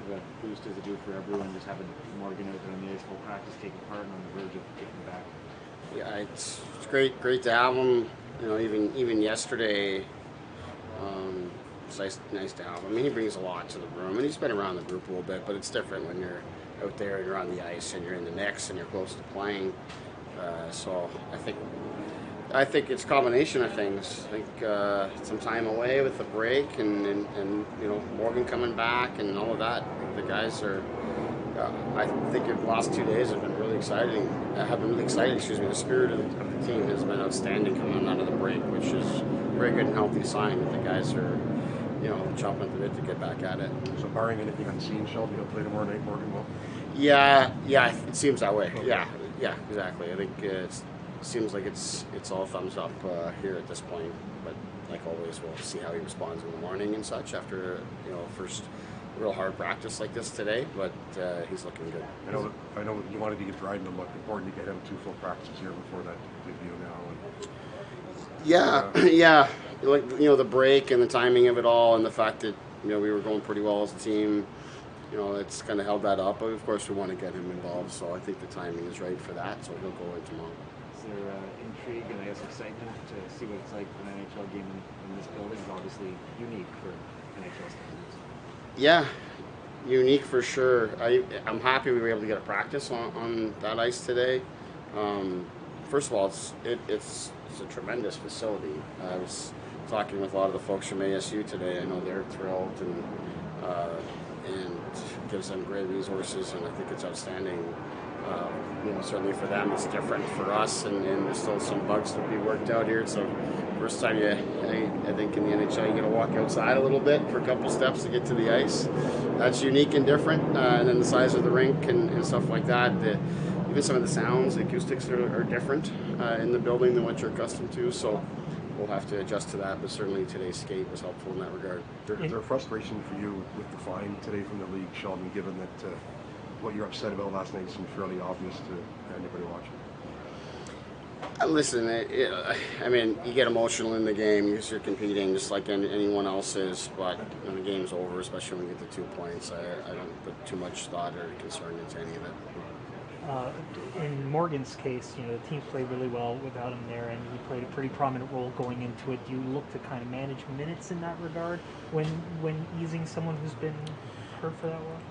of a boost does it do for everyone just having Morgan out there on the ice full practice, taking part, and on the verge of getting back? Yeah, it's great to have him. You know, even yesterday, it's nice to have him. I mean, he brings a lot to the room, and he's been around the group a little bit, but it's different when you're out there and you're on the ice and you're in the mix and you're close to playing. So I think it's a combination of things. I think some time away with the break and you know, Morgan coming back and all of that. The guys are. I think the last 2 days have been really exciting. Excuse me. The spirit of the team has been outstanding coming out of the break, which is a very good and healthy sign that the guys are, you know, chomping at the bit to get back at it. So barring anything unseen, Sheldon, you'll play tomorrow night, Morgan will? Yeah, it seems that way. Okay. Yeah, exactly. I think it seems like it's all thumbs up here at this point. But like always, we'll see how he responds in the morning and such after, you know, first real hard practice like this today. But he's looking good. I know you wanted to get Dryden to look important to get him 2 full practices here before that debut now. Yeah. Like, you know, the break and the timing of it all, and the fact that, you know, we were going pretty well as a team. You know, it's kind of held that up. But of course, we want to get him involved. So I think the timing is right for that. So he'll go in tomorrow. Is there intrigue and I guess excitement to see what it's like for an NHL game in this building? It's obviously unique for NHL standards. Yeah, unique for sure. I'm happy we were able to get a practice on that ice today. First of all, it's a tremendous facility. I was talking with a lot of the folks from ASU today. I know they're thrilled and gives them great resources, and I think it's outstanding. You know, certainly for them, it's different. For us, and there's still some bugs to be worked out here. So, first time I think in the NHL, you got to walk outside a little bit for a couple steps to get to the ice. That's unique and different. And then the size of the rink and stuff like that. Even some of the sounds, the acoustics are different in the building than what you're accustomed to. So we'll have to adjust to that. But certainly today's skate was helpful in that regard. Is there a frustration for you with the fine today from the league, Sheldon, given that what you're upset about last night seemed fairly obvious to anybody watching? Listen, I mean, you get emotional in the game because you're competing just like anyone else is, but when the game's over, especially when we get the 2 points, I don't put too much thought or concern into any of it. In Morgan's case, you know, the team played really well without him there, and he played a pretty prominent role going into it. Do you look to kind of manage minutes in that regard when easing someone who's been hurt for that long?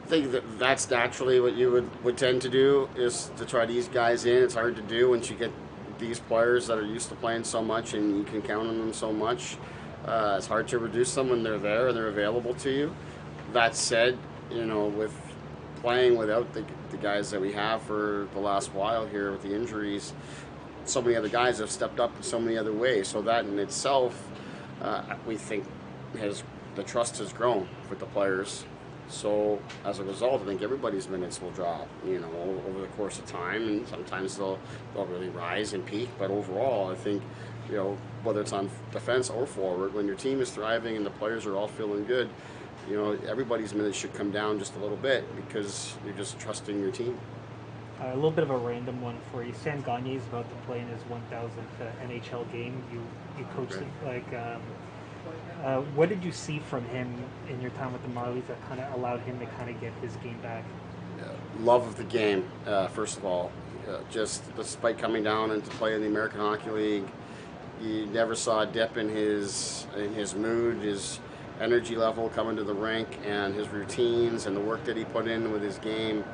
I think that's naturally what you would tend to do, is to try to ease guys in. It's hard to do once you get these players that are used to playing so much and you can count on them so much. It's hard to reduce them when they're there and they're available to you. That said, you know, with playing without the guys that we have for the last while here with the injuries, so many other guys have stepped up in so many other ways. So that in itself, we think the trust has grown with the players. So as a result, I think everybody's minutes will drop, you know, over the course of time, and sometimes they'll really rise and peak. But overall, I think, you know, whether it's on defense or forward, when your team is thriving and the players are all feeling good, you know, everybody's minutes should come down just a little bit because you're just trusting your team. A little bit of a random one for you. Sam Gagner is about to play in his 1,000th NHL game. You coached him. What did you see from him in your time with the Marlies that kind of allowed him to kind of get his game back? Love of the game, first of all. Just despite coming down and to play in the American Hockey League, you never saw a dip in his mood, his energy level coming to the rink, and his routines and the work that he put in with his game.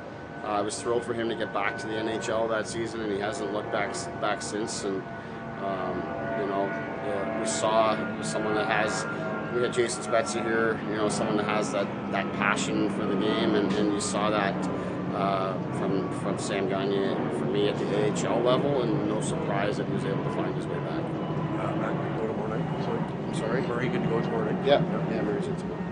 I was thrilled for him to get back to the NHL that season, and he hasn't looked back since. And you know, we saw someone that has. We had Jason Spezza here, you know, someone that has that passion for the game, and you saw that from Sam Gagner for me at the AHL level, and no surprise that he was able to find his way back. Matt, good to go tomorrow night. I'm sorry? Murray, good to go tomorrow night. Yeah, Murray's in tomorrow.